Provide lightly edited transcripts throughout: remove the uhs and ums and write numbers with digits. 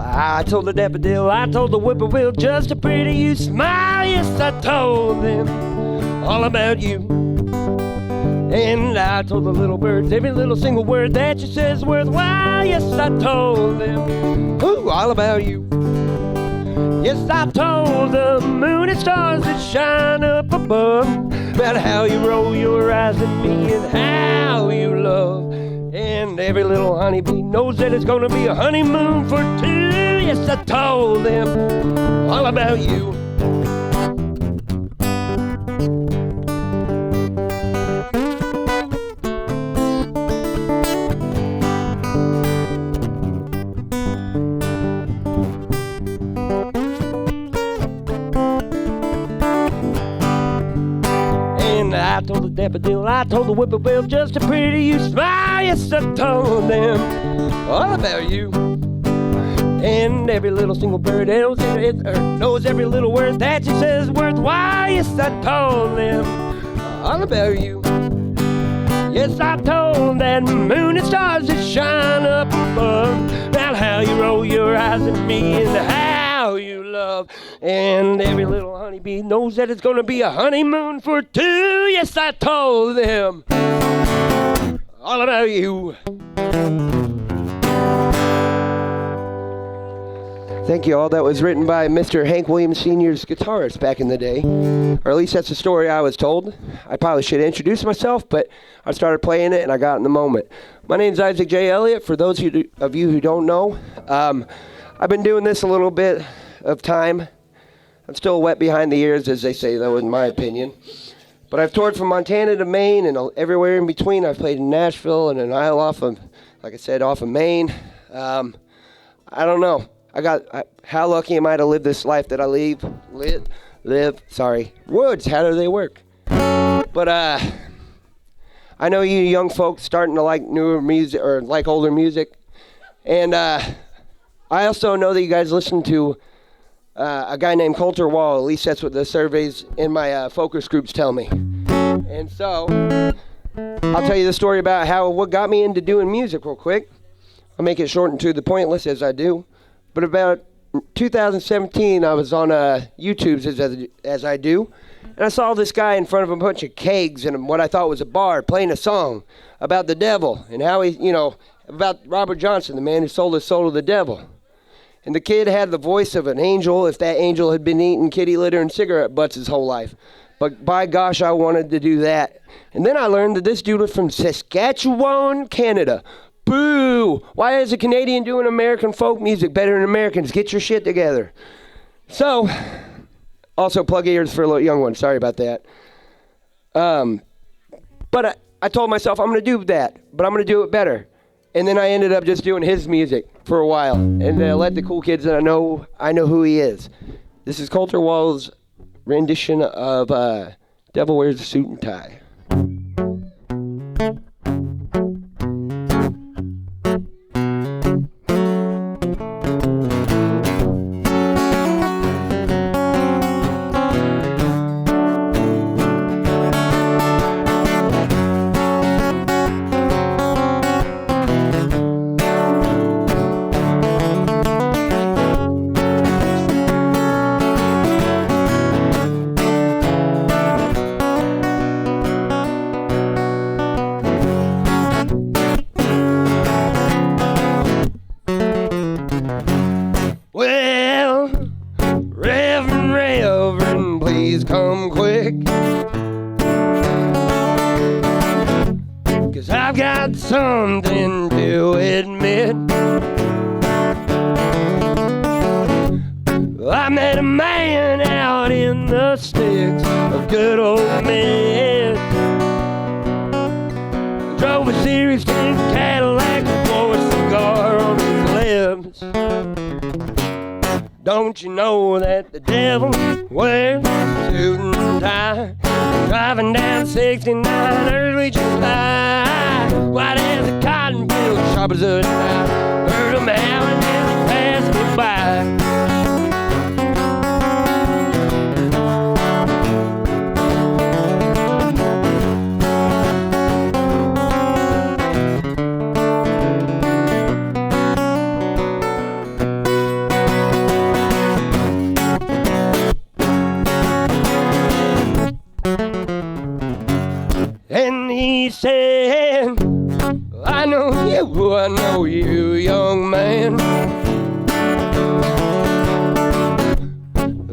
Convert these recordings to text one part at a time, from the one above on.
I told the daffodil, I told the whippoorwill, just a pretty you smile. Yes, I told them all about you. And I told the little birds every little single word that you said is worthwhile. Yes, I told them all about you. Yes, I told the moon and stars that shine up above about how you roll your eyes at me and how you love. And every little honeybee knows that it's gonna be a honeymoon for two. Yes, I told them all about you. I told the daffodil, I told the whippoorwill, just a pretty you smile. Yes, I told them all about you. And every little single bird knows every little word that she says worthwhile. Yes, I told them all about you. Yes, I told that moon and stars that shine up above about how you roll your eyes at me and how you love. And every little honeybee knows that it's gonna be a honeymoon for two. Yes, I told them all about you. Thank you all. That was written by Mr. Hank Williams Sr.'s guitarist back in the day. Or at least that's the story I was told. I probably should introduce myself, but I started playing it and I got in the moment. My name's Isaac J. Elliott. For those of you who don't know, I've been doing this a little bit of time. I'm still wet behind the ears, as they say, though, in my opinion. But I've toured from Montana to Maine and everywhere in between. I've played in Nashville and an isle off of, like I said, off of Maine. I don't know. How lucky am I to live this life that I live? Words, how do they work? But I know you young folks starting to like newer music or like older music. And I also know that you guys listen to a guy named Coulter Wall. At least that's what the surveys in my focus groups tell me. And so I'll tell you the story about what got me into doing music real quick. I'll make it short and to the pointless as I do. But about 2017, I was on YouTube as I do, and I saw this guy in front of a bunch of kegs in what I thought was a bar playing a song about the devil and how about Robert Johnson, the man who sold his soul to the devil. And the kid had the voice of an angel if that angel had been eating kitty litter and cigarette butts his whole life. But by gosh, I wanted to do that. And then I learned that this dude was from Saskatchewan, Canada. Boo! Why is a Canadian doing American folk music better than Americans? Get your shit together. So, also plug ears for a little young one. Sorry about that. But I told myself I'm going to do that, but I'm going to do it better. And then I ended up just doing his music for a while and let the cool kids that I know who he is. This is Coulter Wall's rendition of Devil Wears a Suit and Tie. Come quick, 'cause I've got something to admit. I met a man out in the sticks, a good old man. Drove a Series 10 Cadillac, wore a cigar on his lips. Don't you know that the devil wears a suit and tie? Driving down 69 early July, white as a cotton field, sharp as a knife. Heard him howling as he passed me by. he said, I know you, young man.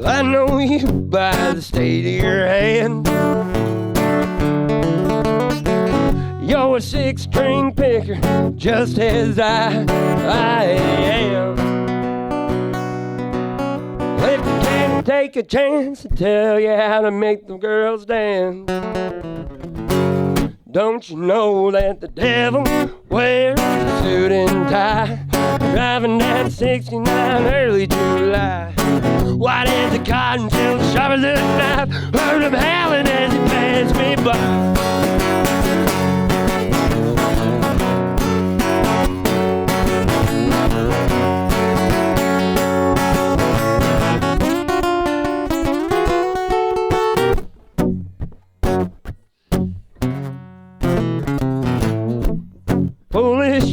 I know you by the state of your hand. You're a six-string picker, just as I am. If you can't take a chance to tell you how to make the girls dance, don't you know that the devil wears a suit and tie, driving that 69 early July? White as a cotton field, sharp as a knife, heard him howling as he passed me by.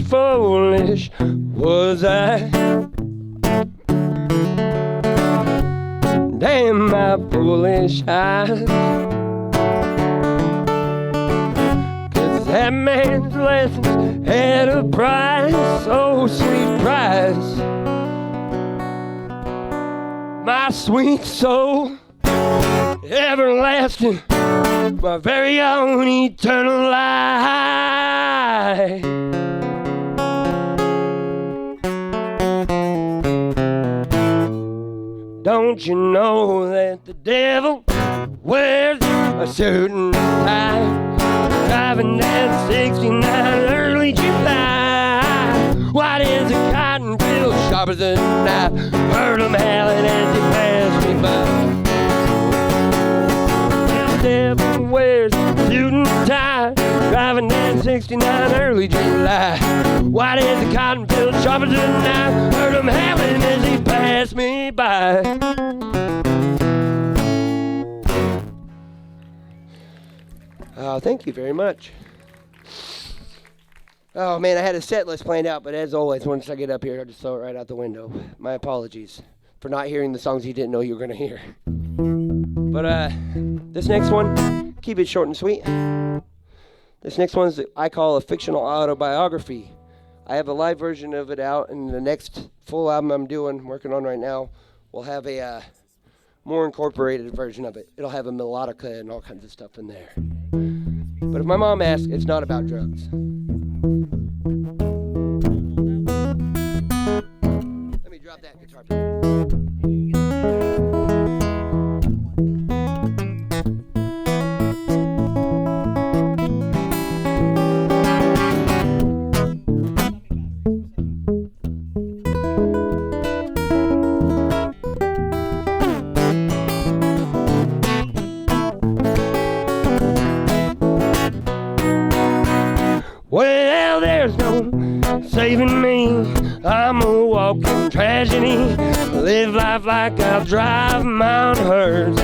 Foolish was I. Damn my foolish eyes. 'Cause that man's lessons had a price, oh sweet price. My sweet soul, everlasting, my very own eternal life. Don't you know that the devil wears a suit and tie, driving that 69 early July? White as a cotton field, sharp as a knife, heard him howling as he passed me by. The devil wears a suit and tie, driving that 69 early July. White as a cotton field, sharp as a knife, heard him howling as he passed me by. Thank you very much. Oh man, I had a set list planned out, but as always, once I get up here, I just throw it right out the window. My apologies for not hearing the songs you didn't know you were going to hear. But this next one, keep it short and sweet. This next one I call a fictional autobiography. I have a live version of it out, and the next full album I'm working on right now, will have a more incorporated version of it. It'll have a melodica and all kinds of stuff in there. But if my mom asks, it's not about drugs. Let me drop that guitar. Well, there's no saving me. I'm a walking tragedy. Live life like I'll drive my own hearse.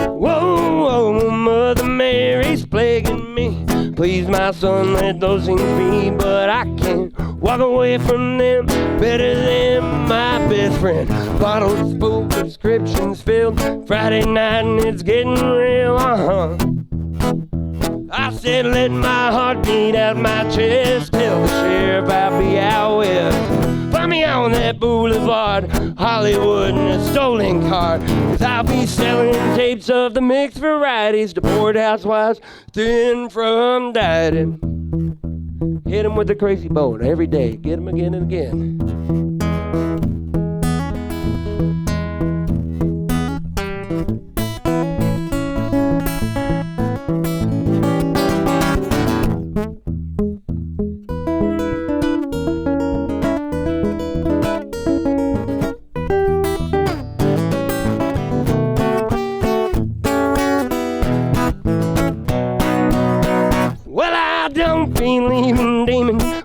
Whoa, whoa, Mother Mary's plaguing me. Please, my son, let those things be. But I can't walk away from them better than my best friend. Bottles full, prescriptions filled. Friday night and it's getting real, I said, let my heart beat out my chest. Tell the sheriff I'll be out west. Find me on that boulevard, Hollywood in a stolen car. 'Cause I'll be selling tapes of the mixed varieties to bored housewives thin from dieting. Hit 'em with a crazy bone every day. Get 'em again and again.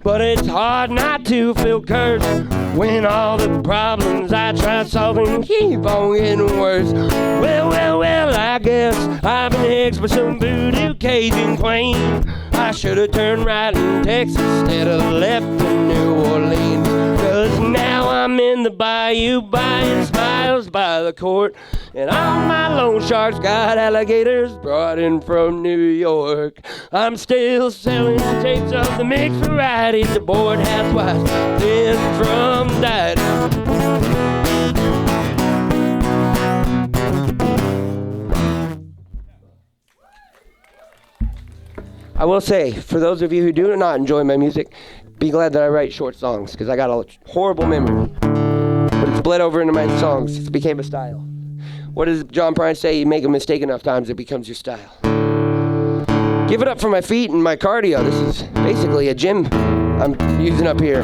But it's hard not to feel cursed when all the problems I try solving keep on getting worse. Well, I guess I've been hexed by some voodoo Cajun queen. I should have turned right in Texas instead of left in New Orleans. 'Cause now I'm in the bayou buying smiles by the court. And all my loan sharks got alligators brought in from New York. I'm still selling tapes of the mixed varieties, the bored housewives thin from diet. I will say, for those of you who do not enjoy my music, be glad that I write short songs, because I got a horrible memory. But it's bled over into my songs. It became a style. What does John Prine say? You make a mistake enough times, it becomes your style. Give it up for my feet and my cardio. This is basically a gym I'm using up here.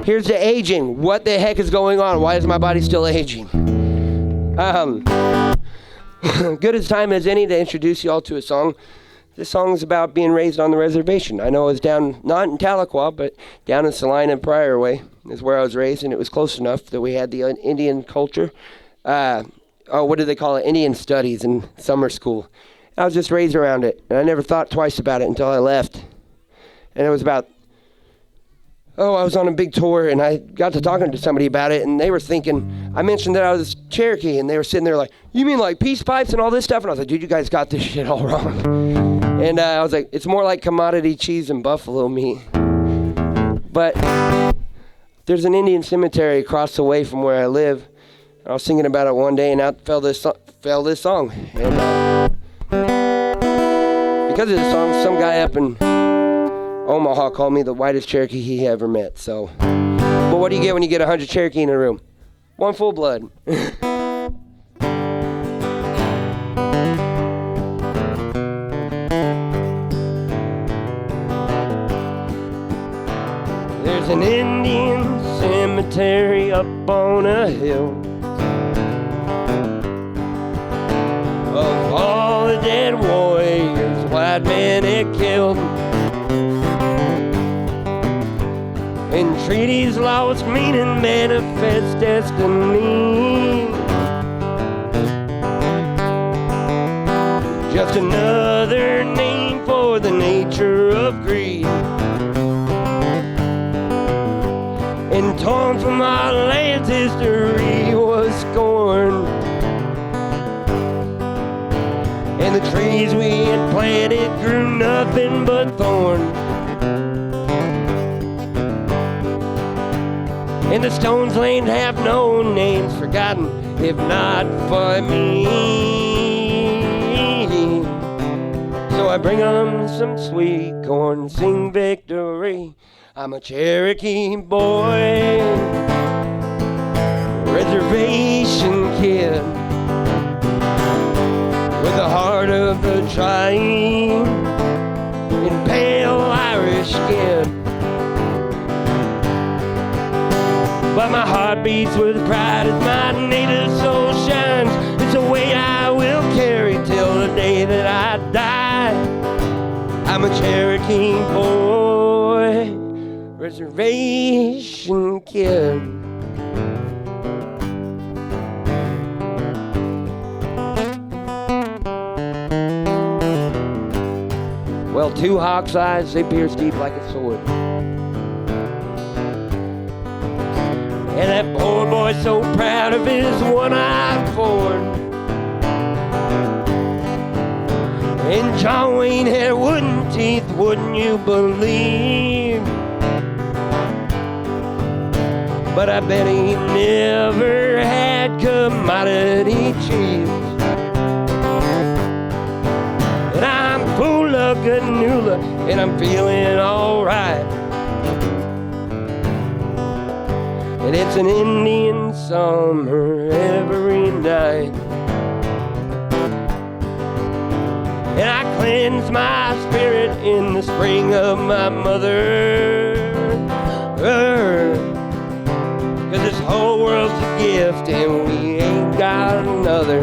Here's the aging. What the heck is going on? Why is my body still aging? Good as time as any to introduce you all to a song. This song is about being raised on the reservation. I know it was down, not in Tahlequah, but down in Salina and Pryor Way is where I was raised, and it was close enough that we had the Indian culture. What do they call it? Indian studies in summer school. I was just raised around it, and I never thought twice about it until I left. And it was about, I was on a big tour, and I got to talking to somebody about it, and they were thinking, I mentioned that I was Cherokee, and they were sitting there like, you mean like peace pipes and all this stuff? And I was like, dude, you guys got this shit all wrong. And I was like, it's more like commodity cheese and buffalo meat. But there's an Indian cemetery across the way from where I live. I was thinking about it one day, and out fell this song. And because of this song, some guy up in Omaha called me the whitest Cherokee he ever met. So, but what do you get when you get 100 Cherokee in a room? One full blood. There's an Indian cemetery up on a hill of all the dead warriors white men had killed. And treaties lost meaning, manifest destiny. Just another name for the nature of greed. And torn from our land's history was scorned. And the trees we had planted grew nothing but thorns. And the stones laid have no names, forgotten if not for me. So I bring 'em some sweet corn, sing victory. I'm a Cherokee boy, reservation kid, with the heart of the tribe in pale Irish skin. But my heart beats with pride as my native soul shines. It's a weight I will carry till the day that I die. I'm a Cherokee boy, reservation kid. Well, two hawk's eyes, they pierce deep like a sword. And that poor boy's so proud of his one-eyed Ford. And John Wayne had wooden teeth, wouldn't you believe? But I bet he never had commodity cheese. And I'm full of canola, and I'm feeling alright. And it's an Indian summer every night. And I cleanse my spirit in the spring of my mother. 'Cause this whole world's a gift and we ain't got another.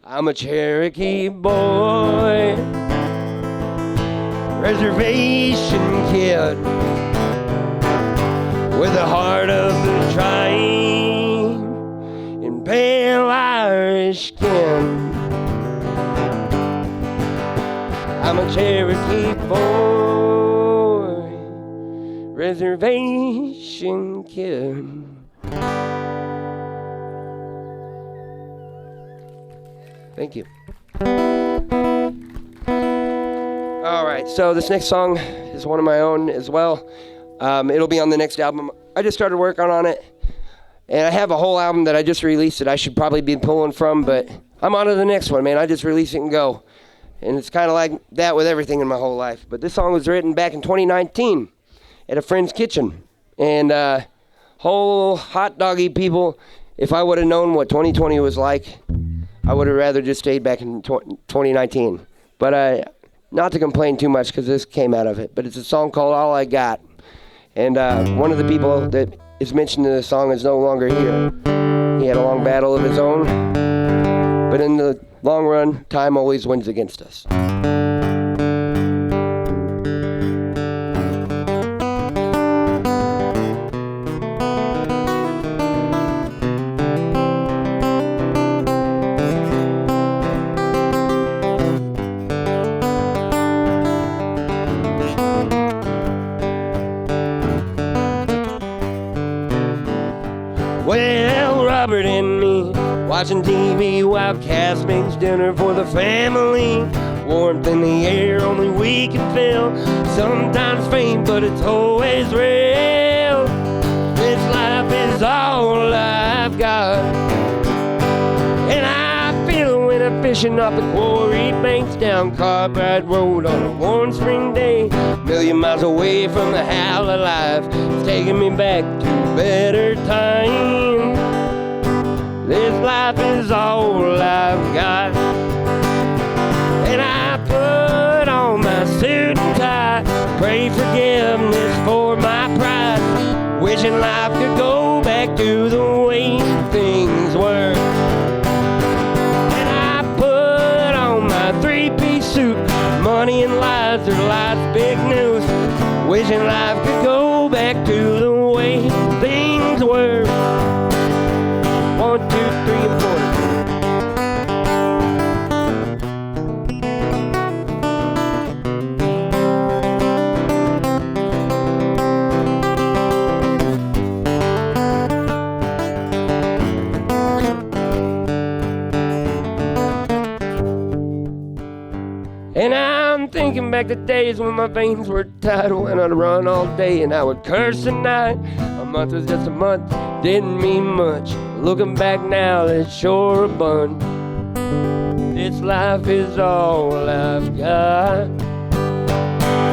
I'm a Cherokee boy, reservation kid, with the heart of the tribe in pale Irish skin. I'm a Cherokee boy, reservation kid. Thank you. All right, so this next song is one of my own as well. It'll be on the next album. I just started working on it, and I have a whole album that I just released that I should probably be pulling from, but I'm on to the next one, man. I just release it and go. And it's kind of like that with everything in my whole life. But this song was written back in 2019 at a friend's kitchen. And whole hot doggy people, if I would have known what 2020 was like, I would have rather just stayed back in 2019. But not to complain too much because this came out of it. But it's a song called All I Got. And one of the people that is mentioned in the song is no longer here. He had a long battle of his own. But in the long run, time always wins against us. Well, Robert and me, watching TV while Cass makes dinner for the family. Warmth in the air, only we can feel. Sometimes faint, but it's always real. This life is all I've got. And I feel when I'm fishing off the quarry banks down Carbide Road on a warm spring day. Million miles away from the howl of life. It's taking me back to better times. This life is all I've got. And I put on my suit and tie, pray forgiveness for my pride, wishing life could go back to the way things were. And I put on my three-piece suit, money and lies are life's big news, wishing life could go back to the way things were. 1, 2, 3, and 4. And I'm thinking back to days when my veins were tied, when I'd run all day and I would curse at night. A month was just a month, didn't mean much. Looking back now, it's sure a bun. This life is all I've got.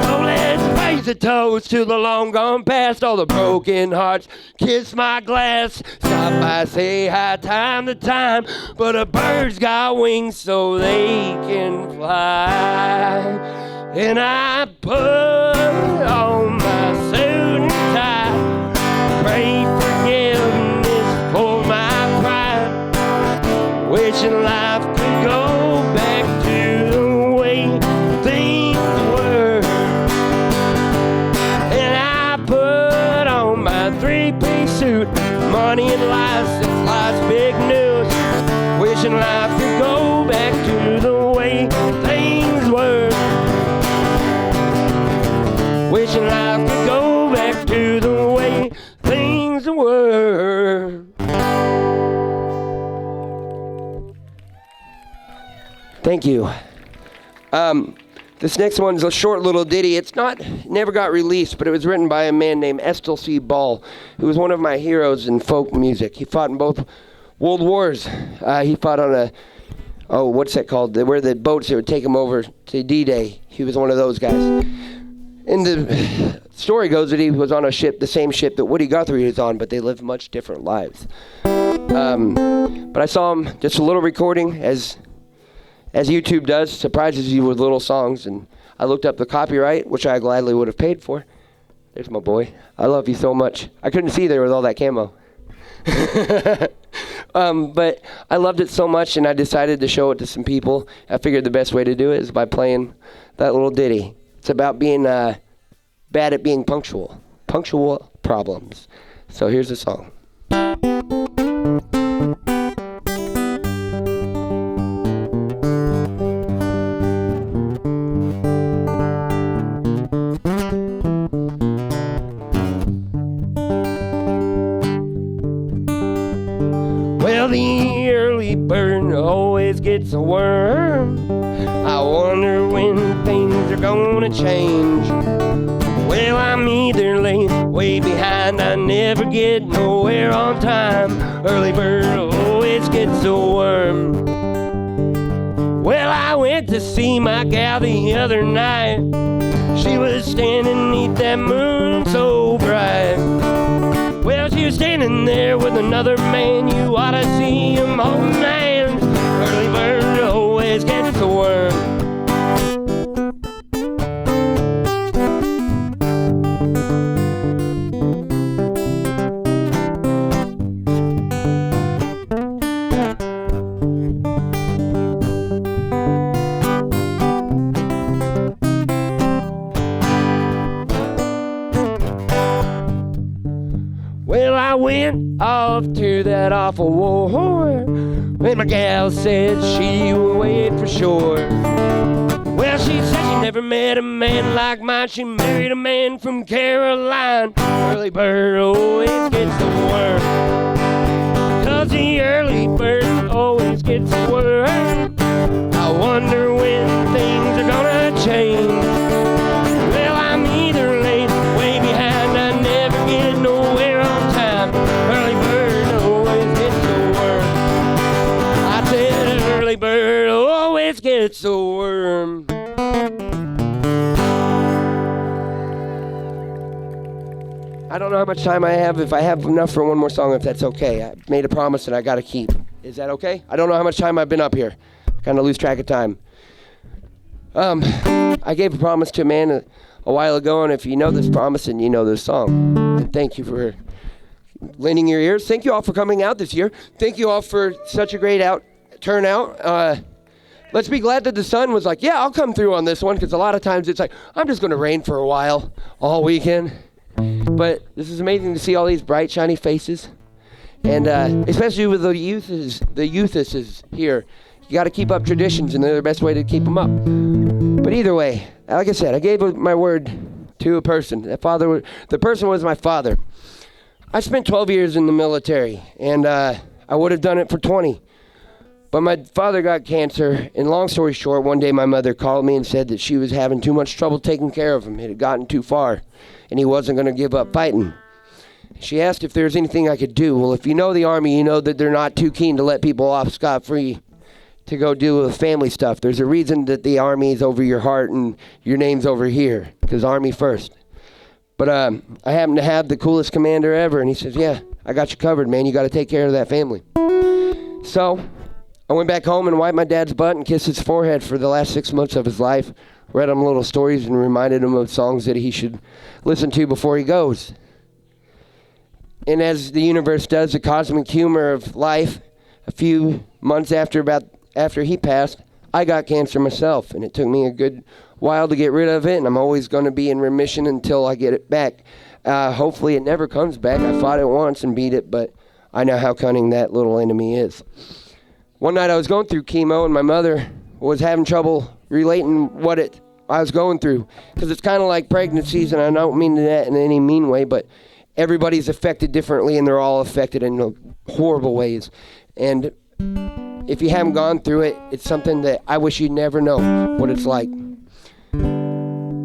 So let's raise a toast to the long gone past, all the broken hearts. Kiss my glass, stop by, say hi time to time. But a bird's got wings so they can fly. And I put on my suit and tie, pray forgiveness for my pride, wishing life could go back to the way things were. And I put on my three-piece suit, money and lies, since life's big news, wishing life could go back to the way things were. Wishing life could go back to the way things were. Thank you. This next one's a short little ditty. It's never got released, but it was written by a man named Estill C. Ball, who was one of my heroes in folk music. He fought in both World Wars. He fought on what's that called? Where the boats that would take him over to D-Day. He was one of those guys. And the story goes that he was on a ship, the same ship that Woody Guthrie was on, but they lived much different lives. But I saw him, just a little recording, as YouTube does, surprises you with little songs, and I looked up the copyright, which I gladly would have paid for. There's my boy. I love you so much. I couldn't see there with all that camo. But I loved it so much, and I decided to show it to some people. I figured the best way to do it is by playing that little ditty. It's about being bad at being punctual. Punctual problems. So here's the song. gets a worm. I wonder when things are gonna change. Well, I'm either late, way behind, I never get nowhere on time. Early bird always gets a worm. Well, I went to see my gal the other night. She was standing neath that moon so bright. Well, she was standing there with another man. You ought to see him holding hands. Early bird always gets a worm. Well, I went off to that awful war, and my gal said she would wait for sure. Well, she said she never met a man like mine. She married a man from Caroline. Early bird always gets the worm. 'Cause the early bird always gets the worm. I wonder when things are gonna change. Well, I'm either late, way behind, I never get nowhere on time. Early bird always gets the worm. I said early bird always gets the worm. I don't know how much time I have, if I have enough for one more song, if that's okay. I made a promise that I gotta keep. Is that okay? I don't know how much time I've been up here. Kind of lose track of time. I gave a promise to a man a while ago, and if you know this promise and you know this song, then thank you for lending your ears. Thank you all for coming out this year. Thank you all for such a great turnout. Let's be glad that the sun was like, yeah, I'll come through on this one, because a lot of times it's like, I'm just going to rain for a while, all weekend. But this is amazing to see all these bright, shiny faces. And especially with the youths here. You got to keep up traditions, and they're the best way to keep them up. But either way, like I said, I gave my word to a person. The person was my father. I spent 12 years in the military, and I would have done it for 20. But my father got cancer, and long story short, one day my mother called me and said that she was having too much trouble taking care of him. It had gotten too far, and he wasn't going to give up fighting. She asked if there was anything I could do. Well, if you know the Army, you know that they're not too keen to let people off scot-free to go do family stuff. There's a reason that the Army is over your heart and your name's over here, because Army first. But I happen to have the coolest commander ever, and he says, yeah, I got you covered, man. You got to take care of that family. So I went back home and wiped my dad's butt and kissed his forehead for the last 6 months of his life, read him little stories and reminded him of songs that he should listen to before he goes. And as the universe does, the cosmic humor of life, a few months after he passed, I got cancer myself, and it took me a good while to get rid of it, and I'm always going to be in remission until I get it back. Hopefully it never comes back. I fought it once and beat it, but I know how cunning that little enemy is. One night I was going through chemo, and my mother was having trouble relating what I was going through, because it's kind of like pregnancies, and I don't mean that in any mean way, but everybody's affected differently, and they're all affected in horrible ways. And if you haven't gone through it, it's something that I wish you'd never know what it's like.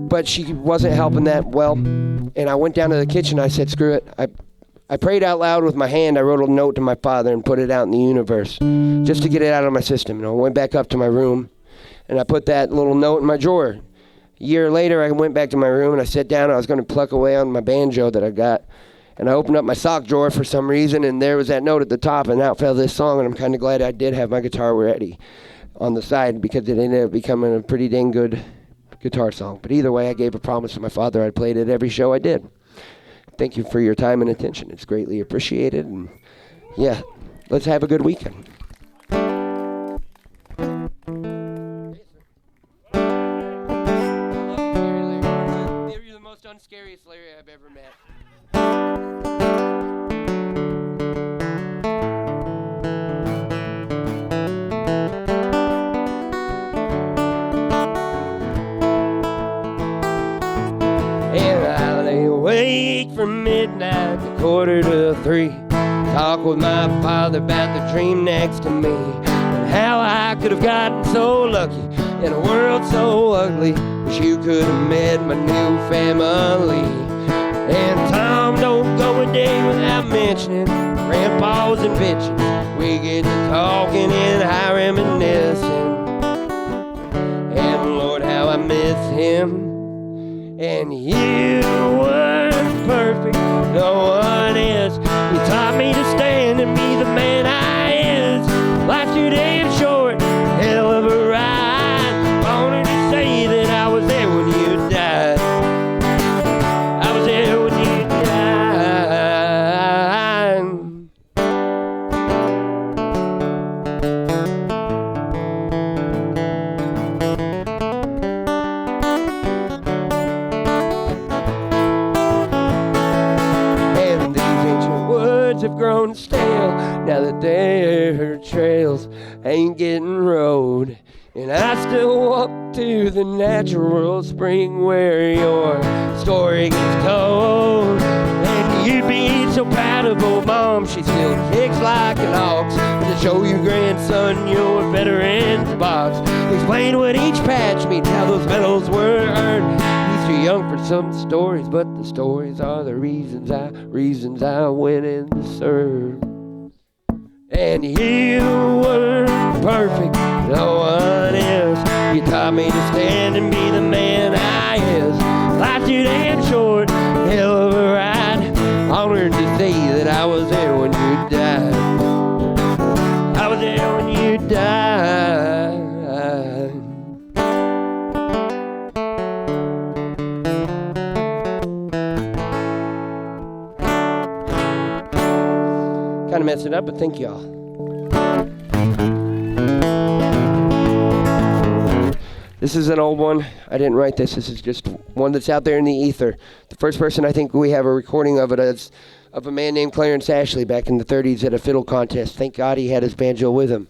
But she wasn't helping that well, and I went down to the kitchen. I said, screw it. I prayed out loud with my hand. I wrote a note to my father and put it out in the universe just to get it out of my system. And I went back up to my room, and I put that little note in my drawer. A year later, I went back to my room, and I sat down. I was going to pluck away on my banjo that I got. And I opened up my sock drawer for some reason, and there was that note at the top, and out fell this song, and I'm kind of glad I did have my guitar ready on the side, because it ended up becoming a pretty dang good guitar song. But either way, I gave a promise to my father I'd play it at every show I did. Thank you for your time and attention. It's greatly appreciated, and yeah, let's have a good weekend. You're the most unscariest Larry I've ever met. And I lay awake from midnight to 2:45, talk with my father about the dream next to me. And how I could have gotten so lucky in a world so ugly. Wish you could have met my new family. And Tom, don't go a day without mentioning grandpas and bitches. We get to talking and high reminiscing. And Lord, how I miss him. And you weren't perfect, no one is. You taught me to stand and be the man I is. Life's too damn short, hell of a ride. I wanted to say that I was there when you died. I was there when you died. Have grown stale now that their trails ain't getting rode, and I still walk to the natural spring where your story gets told. And you'd be so proud of old mom, she still kicks like an ox to show your grandson your veteran's box. Explain what each patch means, how those medals were earned. Too young for some stories, but the stories are the reasons I went in to serve. And you weren't perfect, no one is. You taught me to stand and be the man I is. Life's too damn short, hell of a ride. Honored to say that I was there when you died. I was there when you died. Kind of messed it up, but thank y'all. This is an old one. I didn't write this. This is just one that's out there in the ether. The first person I think we have a recording of it is of a man named Clarence Ashley back in the 30s at a fiddle contest. Thank God he had his banjo with him.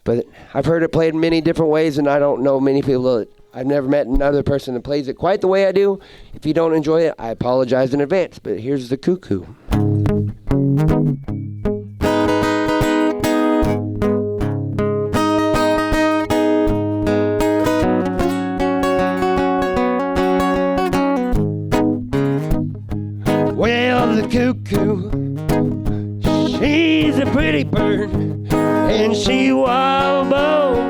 But I've heard it played in many different ways, and I don't know many people that I've never met another person that plays it quite the way I do. If you don't enjoy it, I apologize in advance. But here's the cuckoo. Well, the cuckoo, she's a pretty bird, and she wobbles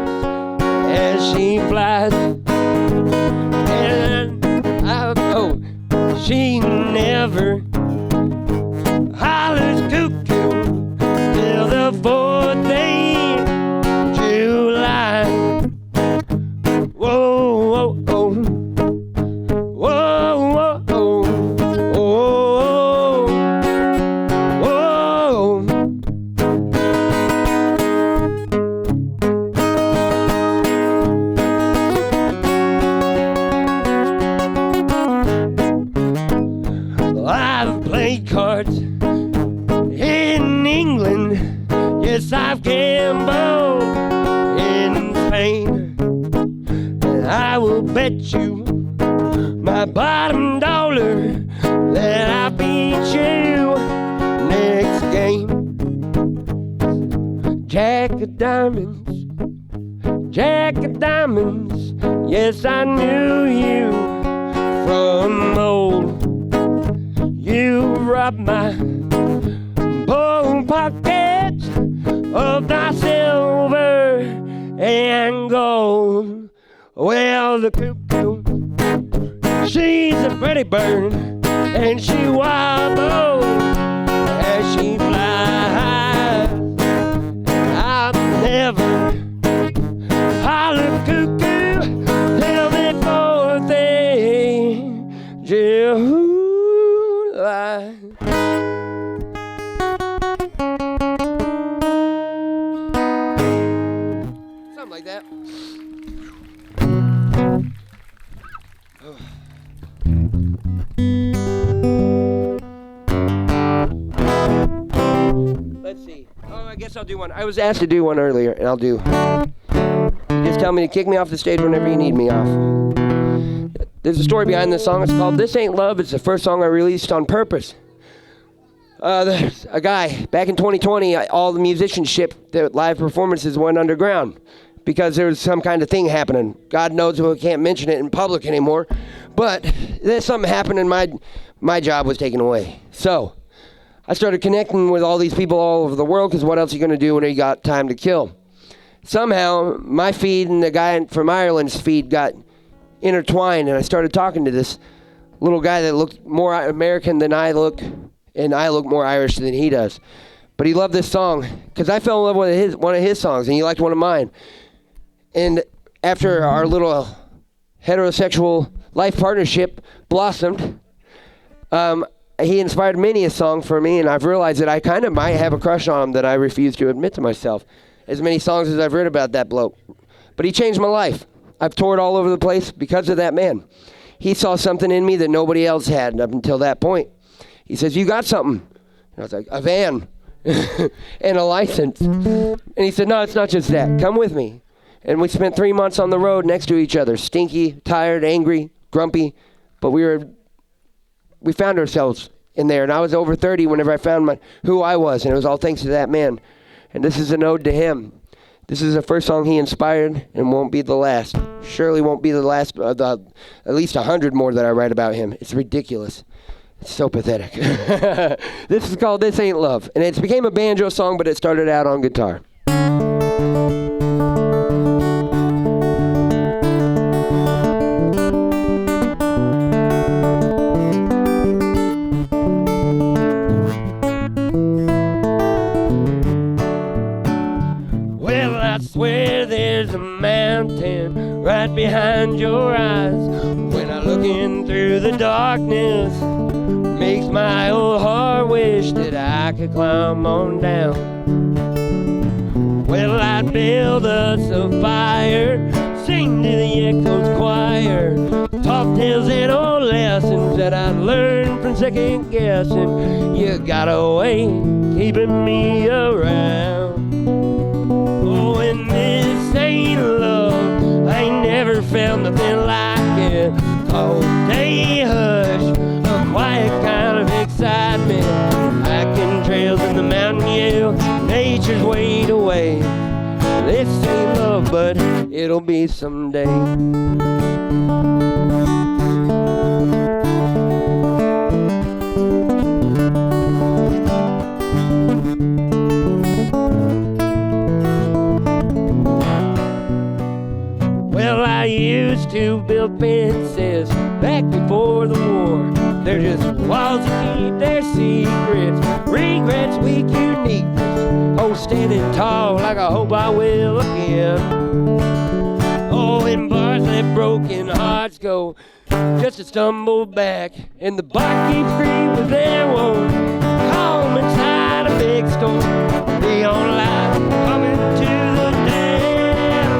as she flies. And I know she never hollers cuckoo till the 4th day of July. Whoa, whoa, whoa. Whoa, whoa, whoa. Cards in England, yes, I've gambled in Spain, and I will bet you my bottom dollar that I beat you next game. Jack of diamonds, yes, I knew you from old. You robbed my bone pockets of thy silver and gold. Well, the cuckoo, she's a pretty bird, and she wobbles as she flies. I've never hollered cuckoo till the 4th day of July. Something like that. Oh. Let's see. Oh, I guess I'll do one. I was asked to do one earlier, and I'll do. Just tell me to kick me off the stage whenever you need me off. There's a story behind this song. It's called This Ain't Love. It's the first song I released on purpose. There's a guy, back in 2020, all the musicianship, the live performances went underground because there was some kind of thing happening. God knows we can't mention it in public anymore, but there's something happened and my job was taken away. So I started connecting with all these people all over the world, because what else are you going to do when you got time to kill? Somehow my feed and the guy from Ireland's feed got intertwined, and I started talking to this little guy that looked more American than I look, and I look more Irish than he does. But he loved this song because I fell in love with one of his songs, and he liked one of mine. And after our little heterosexual life partnership blossomed, he inspired many a song for me, and I've realized that I kind of might have a crush on him that I refuse to admit to myself. As many songs as I've read about that bloke. But he changed my life. I've toured all over the place because of that man. He saw something in me that nobody else had up until that point. He says, "You got something." And I was like, "A van and a license." And he said, "No, it's not just that. Come with me." And we spent 3 months on the road next to each other, stinky, tired, angry, grumpy. But we found ourselves in there. And I was over 30 whenever I found who I was. And it was all thanks to that man. And this is an ode to him. This is the first song he inspired and won't be the last. Surely won't be the last of at least 100 more that I write about him. It's ridiculous. It's so pathetic. This is called This Ain't Love. And it became a banjo song, but it started out on guitar. Swear there's a mountain right behind your eyes. When I look in through the darkness, makes my old heart wish that I could climb on down. Well, I'd build us a fire, sing to the echoes choir, talk tales and old lessons that I'd learned from second guessing. You got a way keeping me around. Oh, and this ain't love, I ain't never felt nothing like it. Cold day hush, a quiet kind of excitement. Hiking trails in the mountain, yeah, nature's way to wave. This ain't love, but it'll be someday. Well, I used to build fences back before the war. They're just walls that keep their secrets, regrets, weak uniqueness. Oh, standing tall like I hope I will again. Oh, and bars let broken hearts go just to stumble back, and the bark keeps screaming there won't calm inside a big storm. Neon light coming to the dam.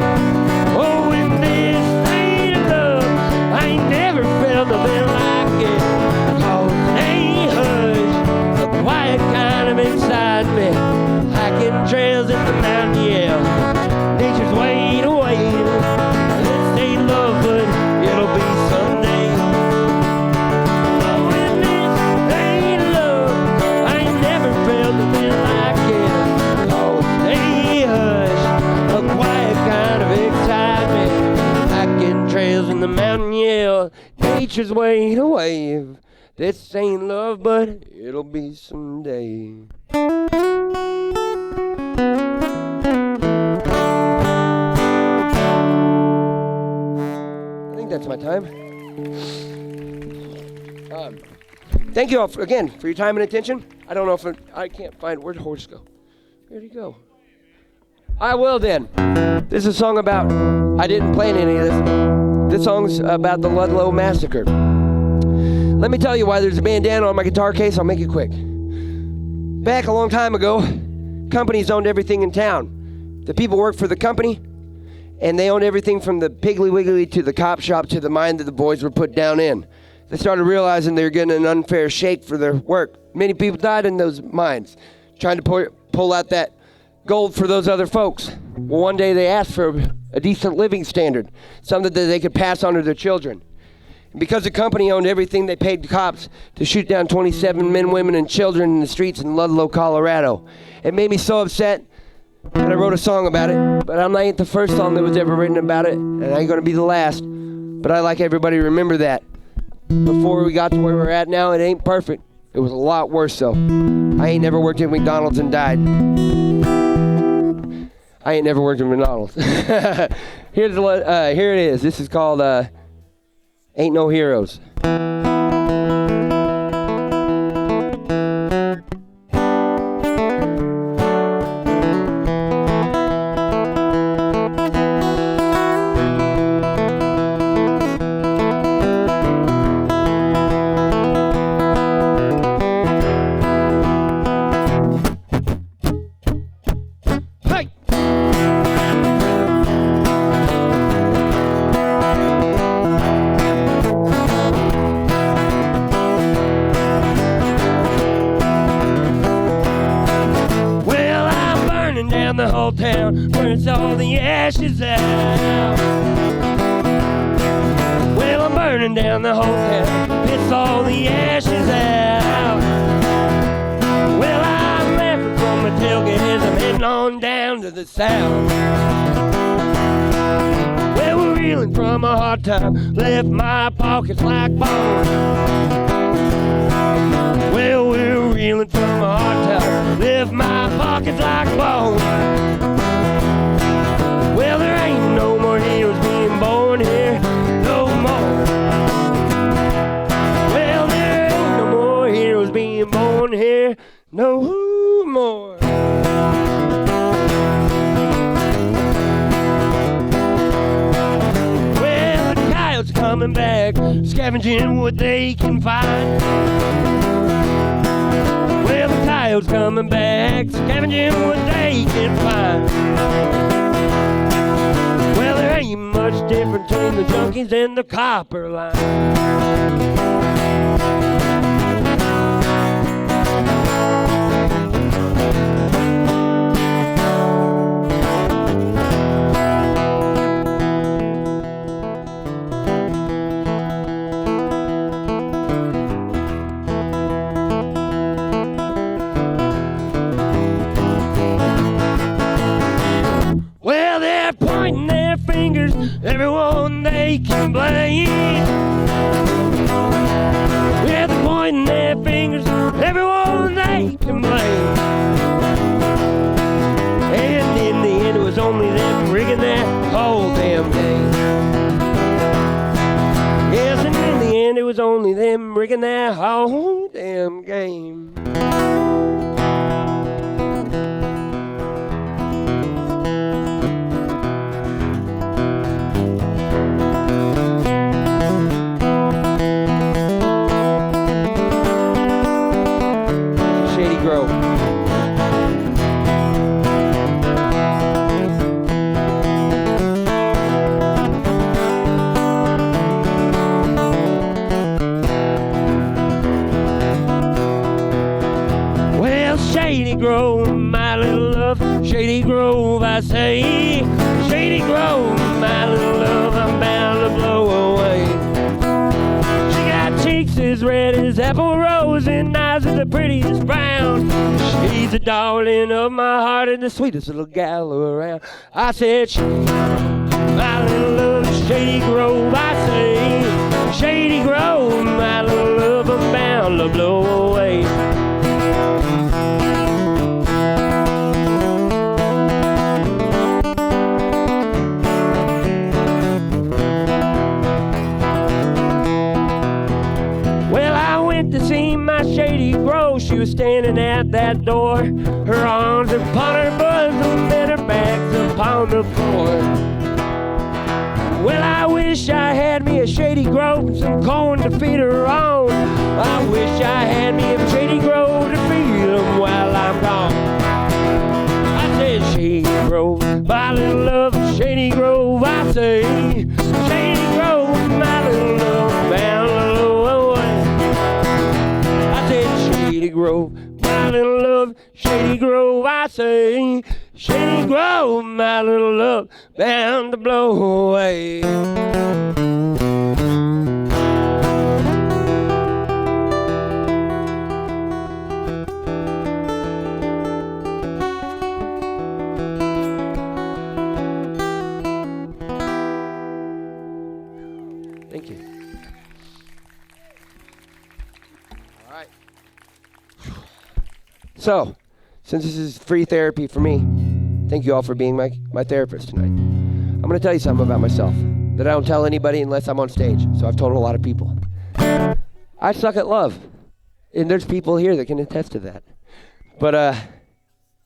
Oh, and this ain't love, I ain't never felt nothing like it. Cause they hush, a quiet kind of excitement. Hiking trails in the mountain, yeah, nature's way to wait. This ain't love, but it'll be someday. Oh, and this ain't love, I ain't never felt nothing like it. Cause they hush, a quiet kind of excitement. Hiking trails in the mountain, yeah, nature's way to wave. This ain't love, but it'll be someday. I think that's my time. Thank you all again for your time and attention. I don't know if I can't find, where'd the horse go? Where'd he go? I will then. This is a song about, I didn't plan any of this. This song's about the Ludlow Massacre. Let me tell you why there's a bandana on my guitar case. I'll make it quick. Back a long time ago, companies owned everything in town. The people worked for the company, and they owned everything from the Piggly Wiggly to the cop shop to the mine that the boys were put down in. They started realizing they were getting an unfair shake for their work. Many people died in those mines, trying to pull out that gold for those other folks. Well, one day they asked for a decent living standard, something that they could pass on to their children. Because the company owned everything, they paid cops to shoot down 27 men, women, and children in the streets in Ludlow, Colorado. It made me so upset that I wrote a song about it, but I'm not ain't the first song that was ever written about it, and I ain't gonna be the last. But I'd like everybody to remember that. Before we got to where we're at now, it ain't perfect. It was a lot worse, though. I ain't never worked at McDonald's and died. I ain't never worked at McDonald's. Here it is. This is called Ain't No Heroes. The whole town burns all the ashes out. Well, I'm burning down the whole town, piss all the ashes out. Well, I'm laughing from my tailgate as I'm heading on down to the south. Well, we're reeling from a hard time, left my pockets like bone. Well, we're reeling from a hard time, left my pockets like bone. Well, there ain't no more heroes being born here, no more. Well, there ain't no more heroes being born here, no more. Well, the coyotes coming back, scavenging what they can find. Well, the coyotes coming back, scavenging what they can find. Well, there ain't much difference between the junkies and the copper line. Well, they're pointing their fingers, everyone they can blame. Yeah, they're pointing their fingers, everyone they can blame. And in the end, it was only them rigging that whole damn game. Yes, and in the end, it was only them rigging that whole damn game. Grove. Well, Shady Grove, my little love, Shady Grove, I say. Shady Grove, my little love, I'm bound to blow away. She got cheeks as red as apple rose and eyes as the prettiest brown. She's the darling of my heart and the sweetest little gal around. I said, my little love, Shady Grove, I say. Shady Grove, my little love, I'm bound to blow away. Well, I went to see my Shady Grove. She was standing at that door, her arms upon her bosom and her back's upon the floor. Well, I wish I had me a Shady Grove and some corn to feed her on. I wish I had me a Shady Grove to feed them while I'm gone. I said, Shady Grove, my little love, Shady Grove, I say. Shady Grove, my little love, bound to blow away. I said, Shady Grove, my little love, Shady Grove, I say. Shady Grove, my little love, bound to blow away. right. So, since this is free therapy for me, thank you all for being my therapist tonight. I'm going to tell you something about myself that I don't tell anybody unless I'm on stage. So I've told a lot of people. I suck at love. And there's people here that can attest to that. But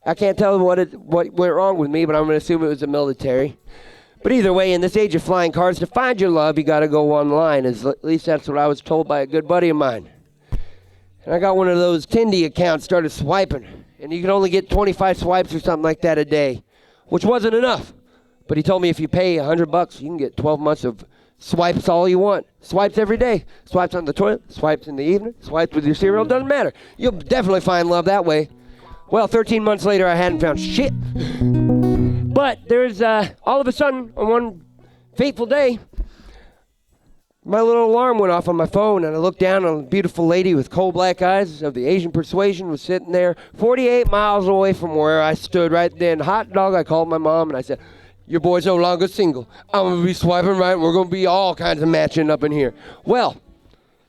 I can't tell what went wrong with me, but I'm going to assume it was the military. But either way, in this age of flying cars, to find your love, you got to go online. At least that's what I was told by a good buddy of mine. And I got one of those Tindy accounts, started swiping. And you could only get 25 swipes or something like that a day, which wasn't enough. But he told me if you pay $100, you can get 12 months of swipes all you want. Swipes every day. Swipes on the toilet, swipes in the evening, swipes with your cereal, doesn't matter. You'll definitely find love that way. Well, 13 months later, I hadn't found shit. But there's, all of a sudden, on one fateful day, my little alarm went off on my phone, and I looked down on a beautiful lady with coal black eyes of the Asian persuasion was sitting there 48 miles away from where I stood right then. Hot dog, I called my mom, and I said, your boy's no longer single. I'm going to be swiping right, and we're going to be all kinds of matching up in here. Well,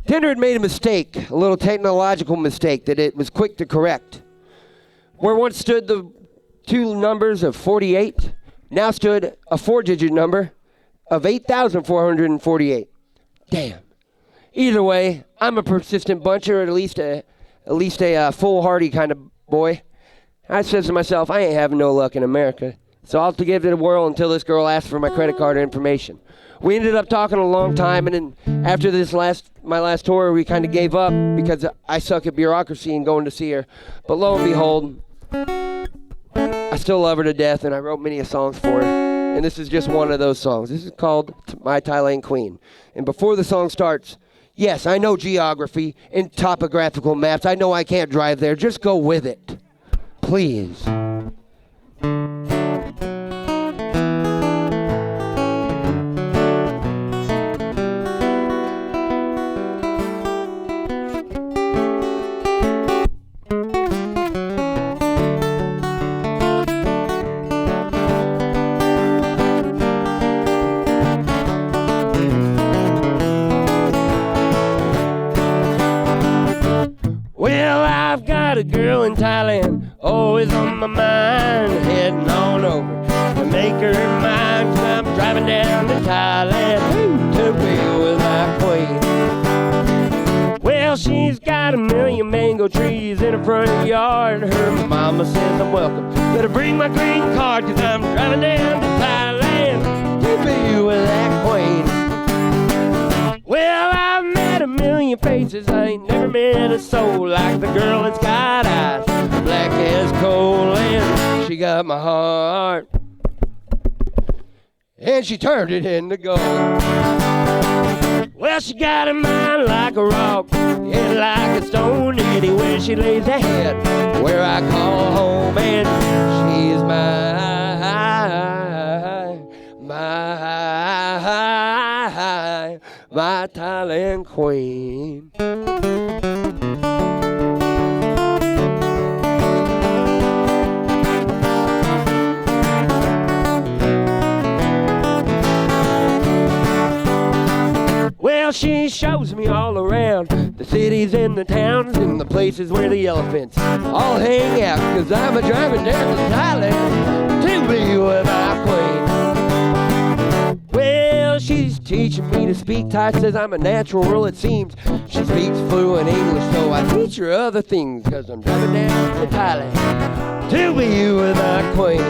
Tinder had made a mistake, a little technological mistake that it was quick to correct. Where once stood the two numbers of 48, now stood a four-digit number of 8,448. Damn. Either way, I'm a persistent buncher, or at least a foolhardy kind of boy. I says to myself, I ain't having no luck in America, so I'll give it a whirl until this girl asks for my credit card information. We ended up talking a long time, and then after my last tour, we kind of gave up because I suck at bureaucracy and going to see her. But lo and behold, I still love her to death, and I wrote many songs for her. And this is just one of those songs. This is called My Thailand Queen. And before the song starts, yes, I know geography and topographical maps. I know I can't drive there. Just go with it. Please. A girl in Thailand, always on my mind, heading on over to make her mine. Cause I'm driving down to Thailand to be with my queen. Well, she's got a million mango trees in her front yard. Her mama says I'm welcome. Better bring my green card, cause I'm driving down to Thailand to be with that queen. Well, I've met a million faces, I ain't never met a soul like the girl that's got eyes black as coal, and she got my heart, and she turned it into gold. Well, she got a mind like a rock, head like a stone, anywhere she lays her head, where I call home, and she's my Thailand queen. Well, she shows me all around the cities and the towns and the places where the elephants all hang out, cause I'm a driving down to Thailand to be with my queen. Well, she's teaching me to speak Thai, says I'm a natural, it seems. She speaks fluent English, so I teach her other things, cause I'm driving down to Thailand to be with my queen.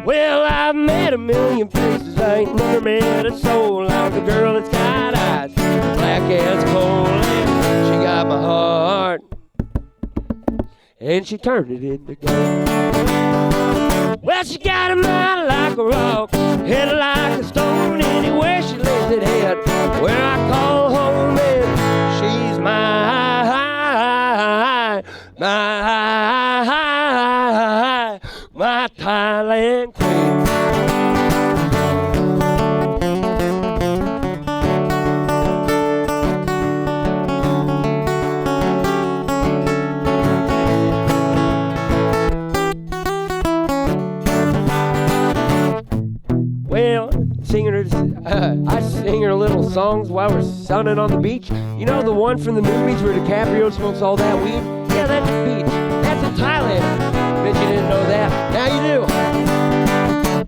Well, I've met a million faces, I ain't never met a soul like the girl that's got eyes black as coal, and she got my heart, and she turned it into gold. Well, she got a mind like a rock, head like a stone, anywhere she lays it head, where I call home, and she's my Thailand queen. Well, I sing her a little songs while we're sunning on the beach. You know the one from the movies where DiCaprio smokes all that weed? Yeah, that's the beach. That's in Thailand. Bet you didn't know that. Now you do.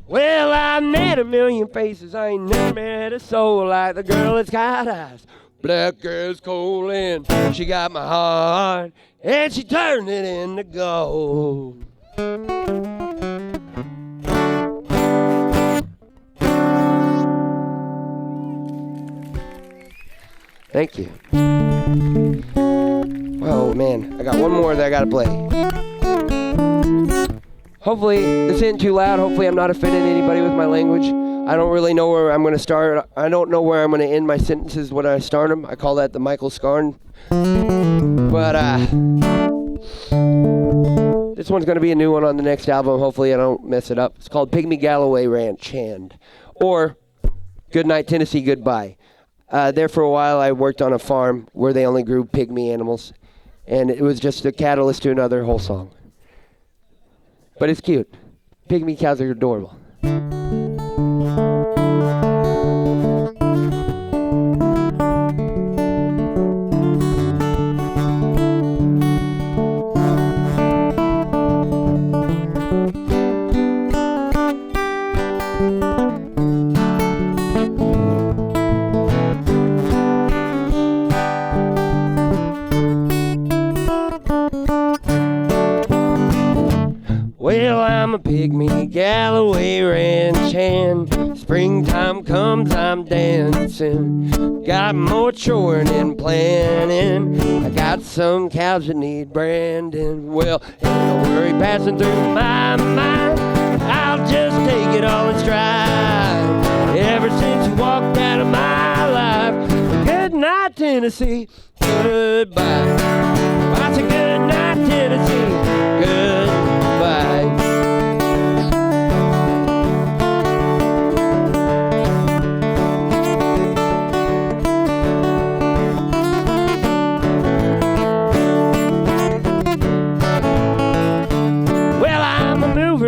Well, I've met a million faces. I ain't never met a soul like the girl that's got eyes black as coal, and she got my heart, and she turned it into gold. Thank you. Oh man, I got one more that I gotta play. Hopefully this isn't too loud. Hopefully I'm not offending anybody with my language. I don't really know where I'm going to start. I don't know where I'm going to end my sentences when I start them. I call that the Michael Scarn. But this one's going to be a new one on the next album. Hopefully I don't mess it up. It's called Pygmy Galloway Ranch Hand, or Goodnight Tennessee Goodbye. There for a while I worked on a farm where they only grew pygmy animals, and it was just a catalyst to another whole song. But it's cute. Pygmy cows are adorable. Well, I'm a pygmy Galloway ranch hand. Springtime comes, I'm dancing. Got more choring and planning. I got some cows that need branding. Well, ain't no worry passing through my mind. I'll just take it all in stride. Ever since you walked out of my life, good night, Tennessee, goodbye. I said good night, Tennessee, goodbye.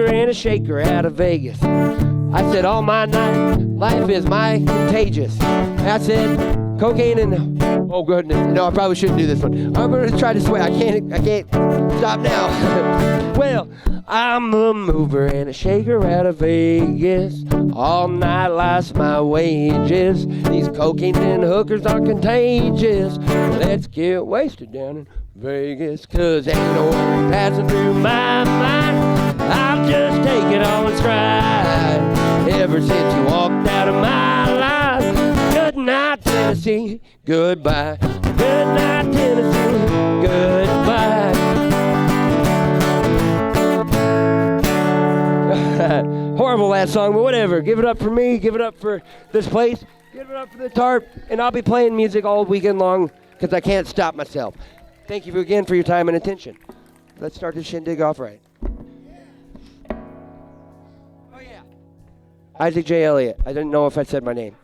And a shaker out of Vegas. I said all my life is my contagious. I said cocaine and oh goodness, no, I probably shouldn't do this one. I'm gonna try to swear. I can't stop now. Well, I'm a mover and a shaker out of Vegas. All night lost my wages. These cocaine and hookers are contagious. Let's get wasted down in Vegas, 'cause ain't no one passing through my mind. I'll just take it all in stride. Ever since you walked out of my life, good night, Tennessee, goodbye. Good night, Tennessee, goodbye. Horrible that song, but whatever. Give it up for me. Give it up for this place. Give it up for the tarp. And I'll be playing music all weekend long because I can't stop myself. Thank you again for your time and attention. Let's start this shindig off right. Oh, yeah. Isaac J. Elliott. I didn't know if I said my name.